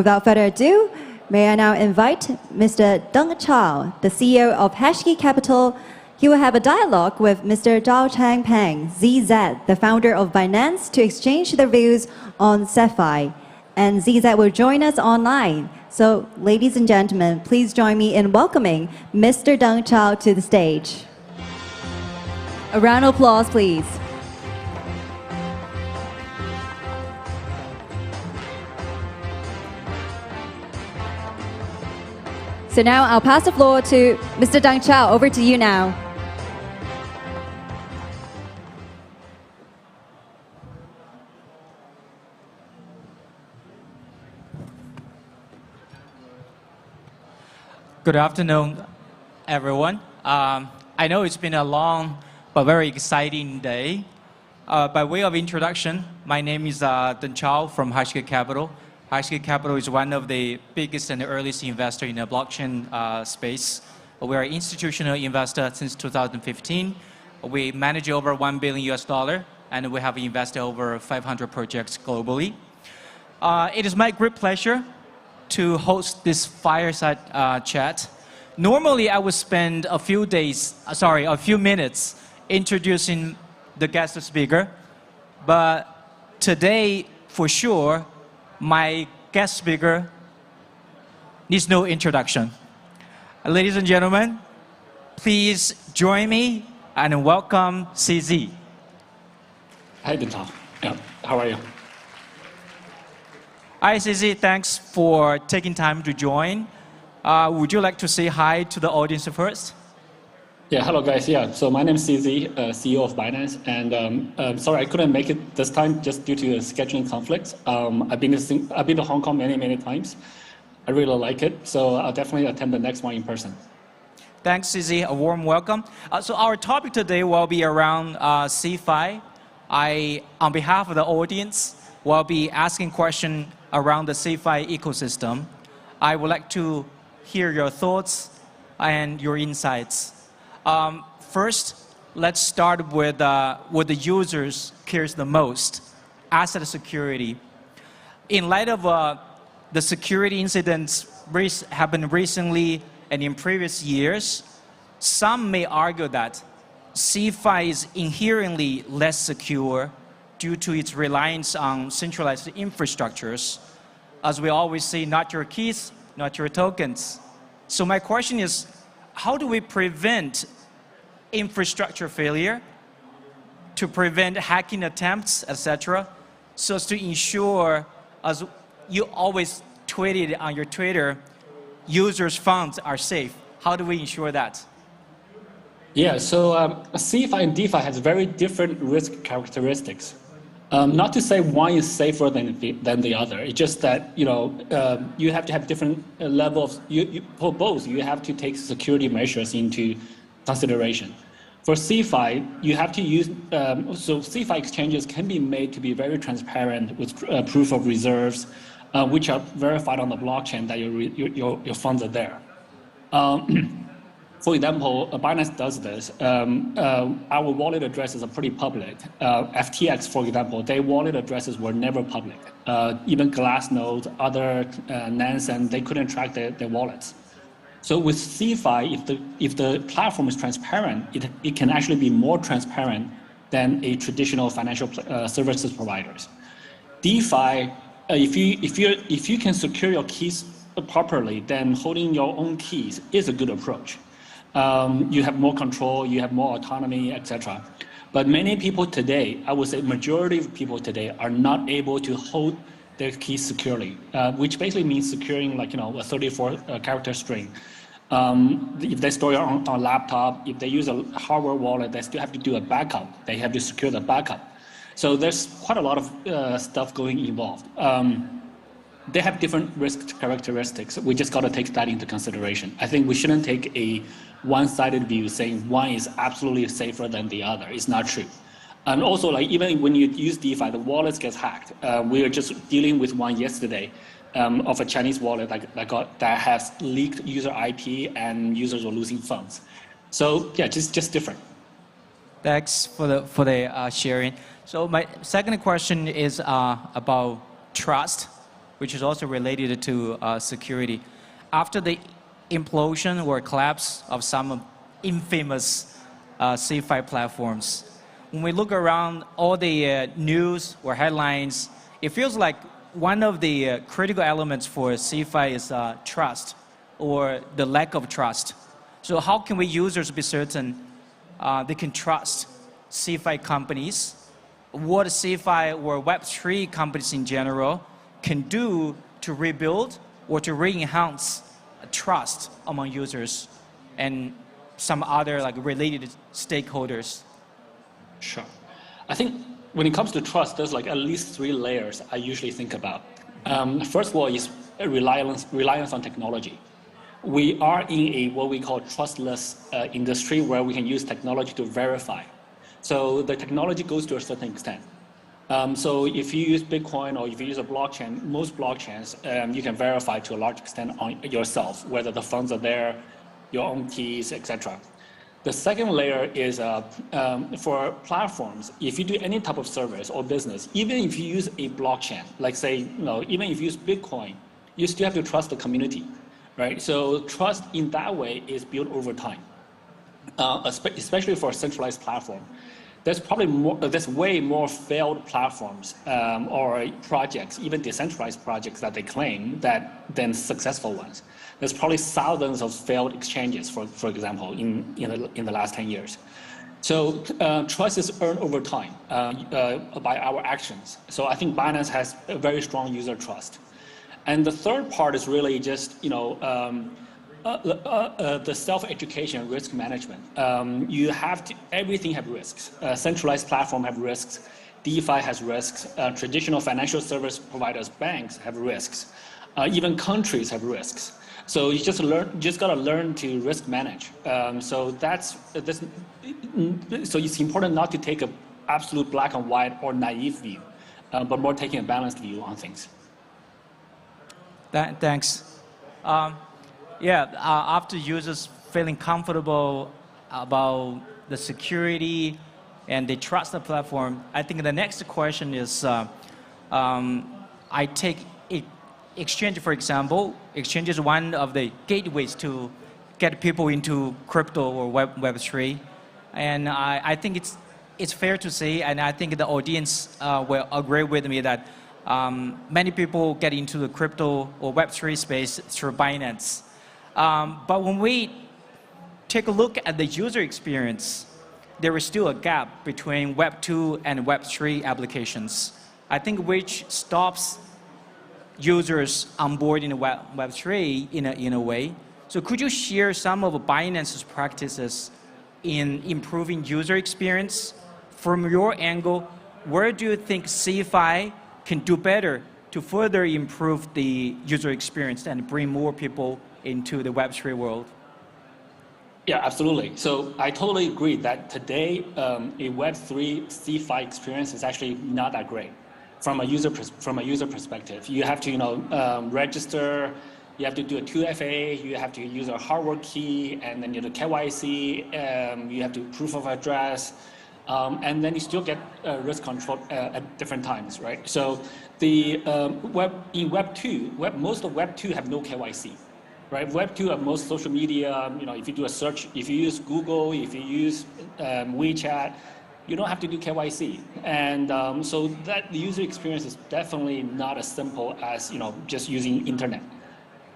Without further ado, may I now invite Mr. Deng Chao, the CEO of Hashkey Capital. He will have a dialogue with Mr. Zhao Changpeng, ZZ, the founder of Binance, to exchange their views on CeFi. And ZZ will join us online. So, ladies and gentlemen, please join me in welcoming Mr. Deng Chao to the stage. A round of applause, please. So now I'll pass the floor to Mr. Deng Chao. Over to you now. Good afternoon, everyone. I know it's been a long but very exciting day. By way of introduction, my name is Deng Chao from Hashkey Capital. Hashkey Capital is one of the biggest and earliest investors in the blockchain space. We are an institutional investor since 2015. We manage over $1 billion, and we have invested over 500 projects globally. It is my great pleasure to host this fireside chat. Normally, I would spend a few minutes introducing the guest speaker, but today, for sure, my guest speaker needs no introduction. Ladies and gentlemen, please join me and welcome CZ. Hi, Deng Chao. Yeah, how are you? Hi, CZ. Thanks for taking time to join. Would you like to say hi to the audience first? Yeah, hello guys. Yeah, so my name is CZ, CEO of Binance, and sorry I couldn't make it this time just due to scheduling conflicts. I've been to Hong Kong many times. I really like it, so I'll definitely attend the next one in person. Thanks, CZ. A warm welcome. So our topic today will be around CeFi. On behalf of the audience, will be asking questions around the CeFi ecosystem. I would like to hear your thoughts and your insights. First, let's start with what the users cares the most, asset security. In light of the security incidents happened recently and in previous years, some may argue that CeFi is inherently less secure due to its reliance on centralized infrastructures. As we always say, not your keys, not your tokens. So my question is, how do we prevent infrastructure failure, to prevent hacking attempts, etc., so as to ensure, as you always tweeted on your Twitter, users' funds are safe? How do we ensure that? Yeah, so CeFi and DeFi has very different risk characteristics. Not to say one is safer than the other. It's just that you have to have different levels. For both, you have to take security measures into consideration. For CeFi, you have to use so CeFi exchanges can be made to be very transparent with proof of reserves, which are verified on the blockchain that your funds are there. For example, Binance does this. Our wallet addresses are pretty public. FTX, for example, their wallet addresses were never public. Even Glassnode, other Nance, and they couldn't track their wallets. So with CeFi, if the platform is transparent, it can actually be more transparent than a traditional financial services providers. DeFi, if you can secure your keys properly, then holding your own keys is a good approach. You have more control, you have more autonomy, etc. But many people today, I would say majority of people today, are not able to hold their keys securely, which basically means securing a 34-character string. If they store it on a laptop, if they use a hardware wallet, they still have to do a backup. They have to secure the backup. So there's quite a lot of stuff involved. They have different risk characteristics. We just got to take that into consideration. I think we shouldn't take a one-sided view saying one is absolutely safer than the other. It's not true. And also, even when you use DeFi, the wallets get hacked. We were just dealing with one yesterday of a Chinese wallet that has leaked user IP and users were losing funds. So yeah, just different. Thanks for the sharing. So my second question is about trust. which is also related to security. After the implosion or collapse of some infamous CeFi platforms, when we look around all the news or headlines, it feels like one of the critical elements for CeFi is trust or the lack of trust. So how can we users be certain they can trust CeFi companies? What CeFi or Web3 companies in general can do to rebuild or to re-enhance trust among users and some other like related stakeholders? Sure. I think when it comes to trust, there's like at least 3 layers I usually think about. First of all is reliance on technology. We are in a what we call trustless industry where we can use technology to verify. So the technology goes to a certain extent. So if you use Bitcoin or if you use a blockchain, most blockchains, you can verify to a large extent on yourself, whether the funds are there, your own keys, etc. The second layer is for platforms. If you do any type of service or business, even if you use a blockchain, like say, even if you use Bitcoin, you still have to trust the community, right? So trust in that way is built over time, especially for a centralized platform. There's way more failed platforms or projects, even decentralized projects that they claim than successful ones. There's probably thousands of failed exchanges, for example, in the last 10 years. So trust is earned over time by our actions. So I think Binance has a very strong user trust. And the third part is really just the self-education, risk management. You have to, everything have risks. Centralized platform have risks. DeFi has risks. Traditional financial service providers, banks have risks. Even countries have risks. So you just gotta learn to risk manage. So it's important not to take an absolute black and white or naive view, but more taking a balanced view on things. Thanks. After users feeling comfortable about the security and they trust the platform, I think the next question is, I take exchange, for example. Exchange is one of the gateways to get people into crypto or Web3. And I think it's fair to say, and I think the audience will agree with me that many people get into the crypto or Web3 space through Binance. But when we take a look at the user experience, there is still a gap between Web2 and Web3 applications, I think, which stops users on board in Web3 in a way. So could you share some of Binance's practices in improving user experience? From your angle, where do you think CeFi can do better to further improve the user experience and bring more people into the Web3 world? Yeah, absolutely. So I totally agree that today a Web3 CeFi experience is actually not that great from a user perspective. You have to register, you have to do a 2FA, you have to use a hardware key, and then you do KYC, you have to proof of address, and then you still get risk control at different times, right? So the in Web2, most of Web2 have no KYC. Right, Web2 most social media, if you do a search, if you use Google, if you use WeChat, you don't have to do KYC. And so that the user experience is definitely not as simple as just using internet.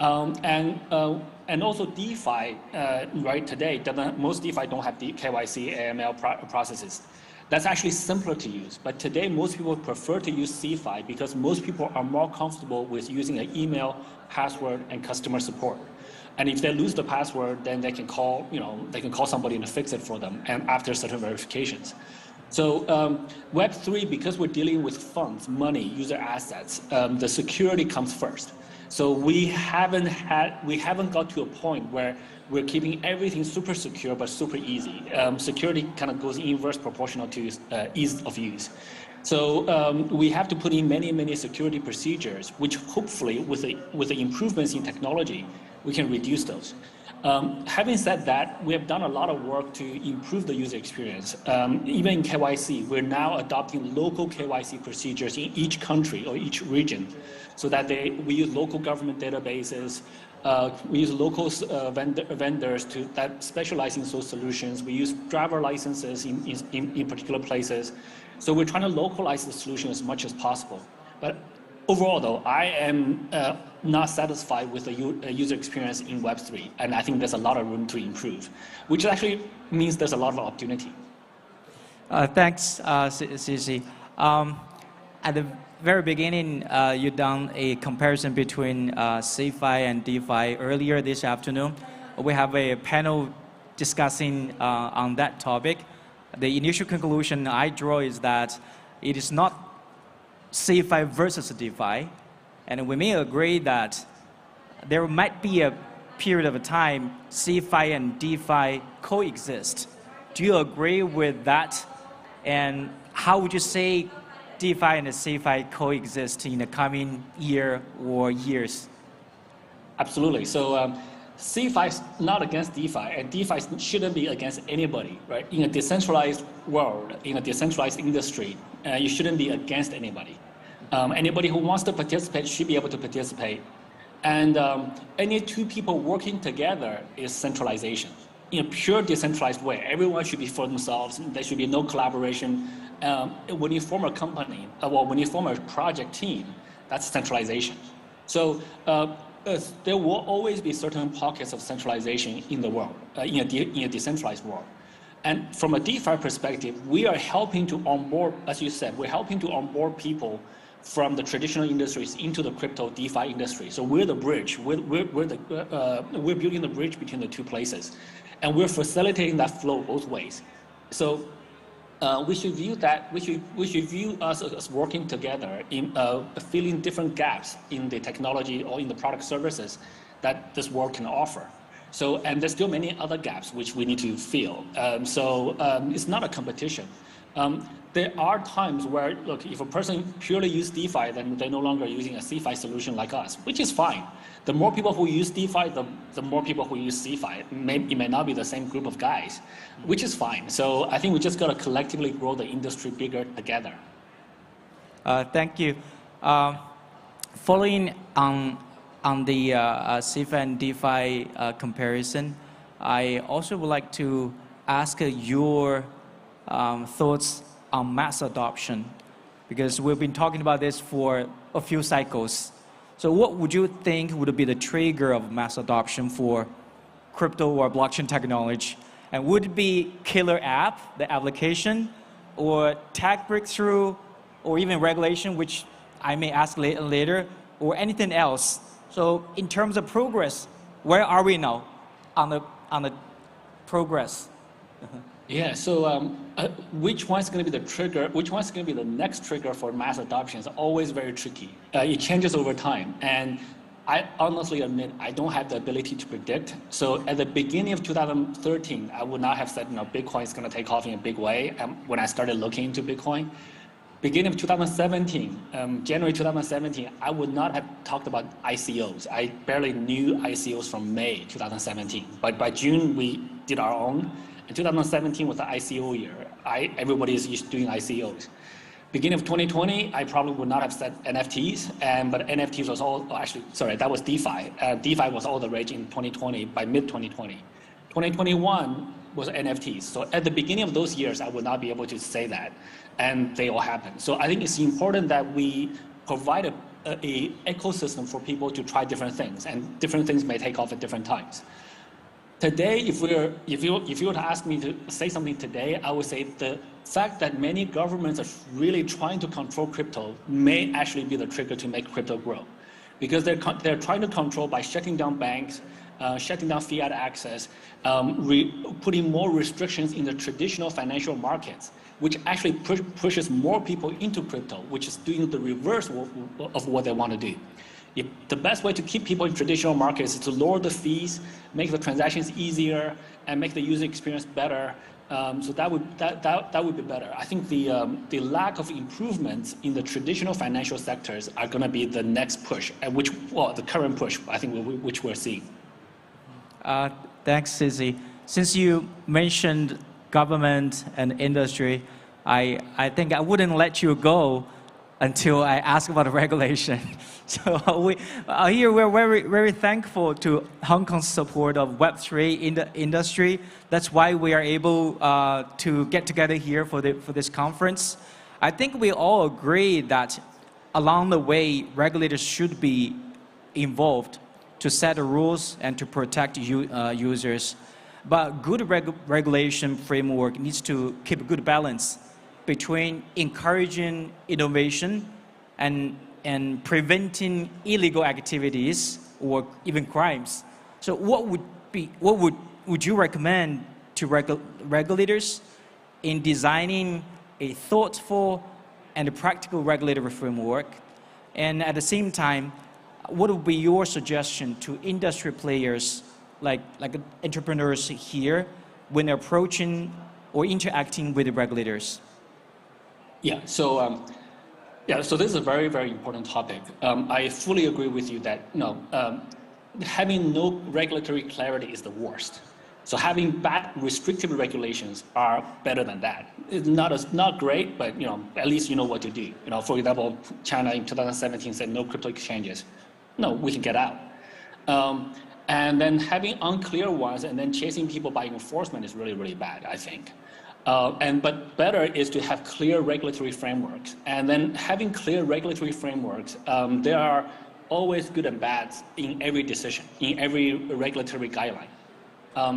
And also DeFi, right, today, most DeFi don't have KYC, AML processes. That's actually simpler to use. But today, most people prefer to use CeFi because most people are more comfortable with using an email, password, and customer support. And if they lose the password, then they can call, somebody to fix it for them, and after certain verifications. So Web3, because we're dealing with funds, money, user assets, the security comes first. So we haven't got to a point where we're keeping everything super secure but super easy. Security kind of goes inverse proportional to ease of use. So we have to put in many security procedures, which hopefully with the improvements in technology, we can reduce those. Having said that, we have done a lot of work to improve the user experience. Even in KYC, we're now adopting local KYC procedures in each country or each region, so that we use local government databases, we use local vendors that specialize in those solutions. We use driver licenses in particular places. So we're trying to localize the solution as much as possible. But overall, though, I am not satisfied with the user experience in Web3, and I think there's a lot of room to improve, which actually means there's a lot of opportunity. Thanks, CeFi. At the very beginning, you done a comparison between CeFi and DeFi earlier this afternoon. We have a panel discussing on that topic. The initial conclusion I draw is that it is not CeFi versus DeFi, and we may agree that there might be a period of time CeFi and DeFi coexist. Do you agree with that? And how would you say DeFi and CeFi coexist in the coming year or years? Absolutely. So CeFi is not against DeFi, and DeFi shouldn't be against anybody, right? In a decentralized world, in a decentralized industry, you shouldn't be against anybody. Anybody who wants to participate should be able to participate. And any two people working together is centralization. In a pure decentralized way, everyone should be for themselves. There should be no collaboration. When you form a company, when you form a project team, that's centralization. So there will always be certain pockets of centralization in the world, in a decentralized world. And from a DeFi perspective, we are helping to onboard, as you said, we're helping to onboard people from the traditional industries into the crypto DeFi industry. So we're the bridge. We're building the bridge between the two places, and we're facilitating that flow both ways. So we should view that. We should view us as working together in filling different gaps in the technology or in the product services that this world can offer. So, and there's still many other gaps which we need to fill. It's not a competition. There are times where, look, if a person purely uses DeFi, then they're no longer using a CeFi solution like us, which is fine. The more people who use DeFi, the more people who use CeFi. It may not be the same group of guys, which is fine. So I think we just got to collectively grow the industry bigger together. Thank you. Following on the CeFi and DeFi comparison, I also would like to ask your thoughts on mass adoption, because we've been talking about this for a few cycles. So what would you think would be the trigger of mass adoption for crypto or blockchain technology? And would it be killer app, the application, or tech breakthrough, or even regulation, which I may ask later, or anything else? So in terms of progress, where are we now on the progress? Yeah, so which one's going to be the trigger, which one's going to be the next trigger for mass adoption is always very tricky. It changes over time. And I honestly admit I don't have the ability to predict. So at the beginning of 2013, I would not have said, Bitcoin is going to take off in a big way when I started looking into Bitcoin. Beginning of 2017, January 2017, I would not have talked about ICOs. I barely knew ICOs from May 2017. But by June, we did our own. And 2017 was the ICO year. Everybody is doing ICOs. Beginning of 2020, I probably would not have said NFTs, but NFTs was that was DeFi. DeFi was all the rage in 2020, by mid-2020. 2021 was NFTs. So at the beginning of those years, I would not be able to say that, and they all happened. So I think it's important that we provide a ecosystem for people to try different things, and different things may take off at different times. Today, if you were to ask me to say something today, I would say the fact that many governments are really trying to control crypto may actually be the trigger to make crypto grow, because they're trying to control by shutting down banks, shutting down fiat access, putting more restrictions in the traditional financial markets, which actually pushes more people into crypto, which is doing the reverse of what they want to do. The best way to keep people in traditional markets is to lower the fees, make the transactions easier, and make the user experience better. So that would be better. I think the lack of improvements in the traditional financial sectors are going to be the next push, the current push, I think, which we're seeing. Thanks, CeFi. Since you mentioned government and industry, I think I wouldn't let you go until I ask about the regulation. So here we're very, very thankful to Hong Kong's support of Web3 in the industry. That's why we are able to get together here for this conference. I think we all agree that along the way, regulators should be involved to set the rules and to protect users. But good regulation framework needs to keep a good balance between encouraging innovation and preventing illegal activities or even crimes. So what would you recommend to regulators in designing a thoughtful and a practical regulatory framework? And at the same time, what would be your suggestion to industry players like entrepreneurs here when approaching or interacting with the regulators? Yeah, so so this is a very, very important topic. I fully agree with you that having no regulatory clarity is the worst. So having bad restrictive regulations are better than that. It's not great, but at least you know what to do. For example, China in 2017 said no crypto exchanges. No, we can get out. And then having unclear ones and then chasing people by enforcement is really, really bad, I think. But better is to have clear regulatory frameworks. And then having clear regulatory frameworks, there are always good and bad in every decision, in every regulatory guideline.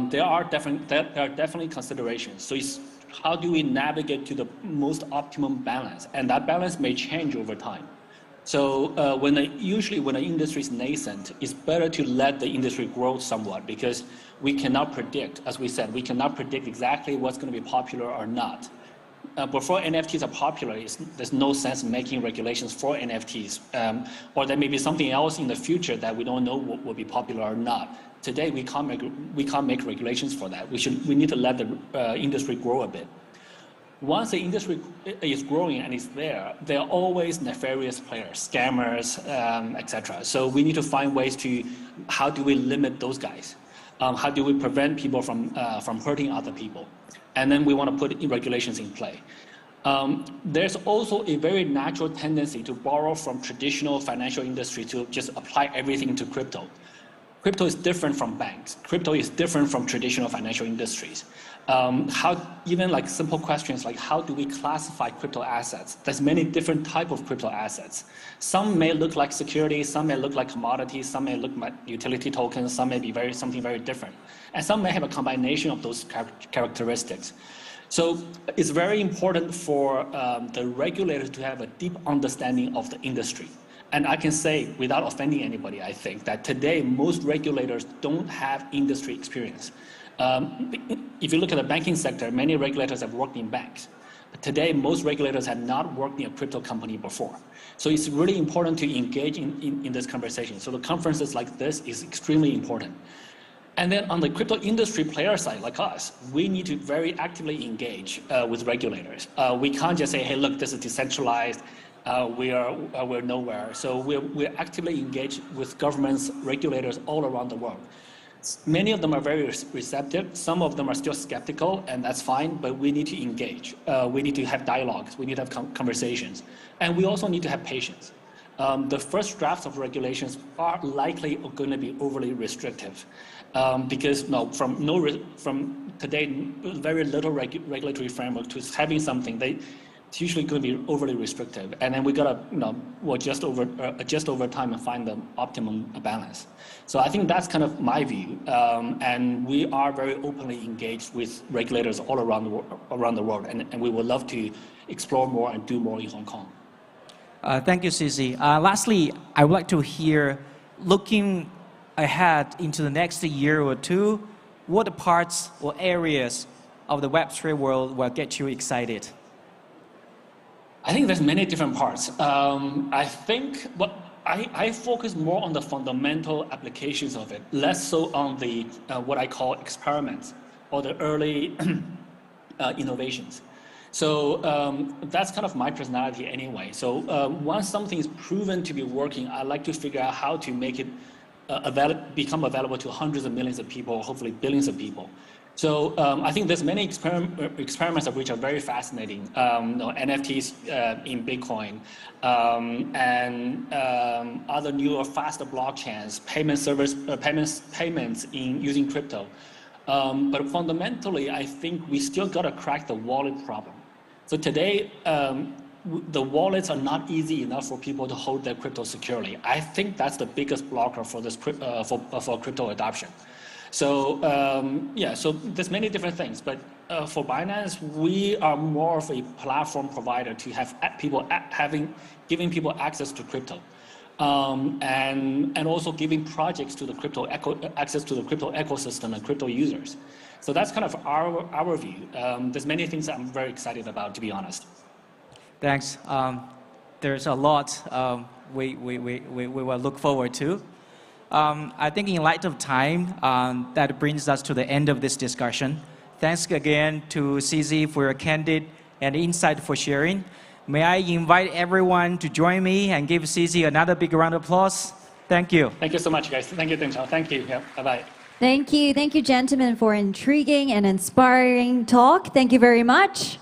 There are definitely considerations. So it's how do we navigate to the most optimum balance? And that balance may change over time. So usually when an industry is nascent, it's better to let the industry grow somewhat because we cannot predict, as we said, we cannot predict exactly what's going to be popular or not. Before NFTs are popular, there's no sense making regulations for NFTs. Or there may be something else in the future that we don't know what will be popular or not. Today, we can't make regulations for that. We need to let the industry grow a bit. Once the industry is growing and is there are always nefarious players, scammers, etc. So we need to find ways to, how do we limit those guys? How do we prevent people from hurting other people? And then we want to put regulations in play. There's also a very natural tendency to borrow from traditional financial industry to just apply everything to crypto. Crypto is different from banks. Crypto is different from traditional financial industries. Even like simple questions like how do we classify crypto assets? There's many different types of crypto assets. Some may look like securities, some may look like commodities, some may look like utility tokens, some may be something very different. And some may have a combination of those characteristics. So it's very important for the regulators to have a deep understanding of the industry. And I can say, without offending anybody, I think that today most regulators don't have industry experience. If you look at the banking sector, many regulators have worked in banks. But today, most regulators have not worked in a crypto company before. So it's really important to engage in this conversation. So the conferences like this is extremely important. And then on the crypto industry player side, like us, we need to very actively engage with regulators. We can't just say, hey, look, this is decentralized. We're nowhere. So we're actively engaged with governments, regulators all around the world. Many of them are very receptive. Some of them are still skeptical, and that's fine, but we need to engage. We need to have dialogues. We need to have conversations. And we also need to have patience. The first drafts of regulations are likely going to be overly restrictive because from today, very little regulatory framework to having something, it's usually going to be overly restrictive. And then we got to adjust over time and find the optimum balance. So I think that's kind of my view. And we are very openly engaged with regulators all around the world. And we would love to explore more and do more in Hong Kong. Thank you, CeFi. Lastly, I would like to hear, looking ahead into the next year or two, what parts or areas of the Web3 world will get you excited? I think there's many different parts. I think I focus more on the fundamental applications of it, less so on the what I call experiments or the early innovations. So that's kind of my personality anyway. So once something is proven to be working, I like to figure out how to make it become available to hundreds of millions of people, hopefully billions of people. So I think there's many experiments of which are very fascinating. NFTs in Bitcoin and other newer, faster blockchains, payment service, payments in using crypto. But fundamentally, I think we still got to crack the wallet problem. So today, the wallets are not easy enough for people to hold their crypto securely. I think that's the biggest blocker for this for crypto adoption. So yeah, so there's many different things, but for Binance, we are more of a platform provider to have giving people access to crypto, and also giving projects to the access to the crypto ecosystem and crypto users. So that's kind of our view. There's many things that I'm very excited about, to be honest. Thanks. There's a lot we will look forward to. I think in light of time, that brings us to the end of this discussion. Thanks again to CZ for your candid and insightful sharing. May I invite everyone to join me and give CZ another big round of applause. Thank you. Thank you so much, guys. Thank you, Deng Chao. Thank you. Yeah, bye-bye. Thank you, gentlemen, for intriguing and inspiring talk. Thank you very much.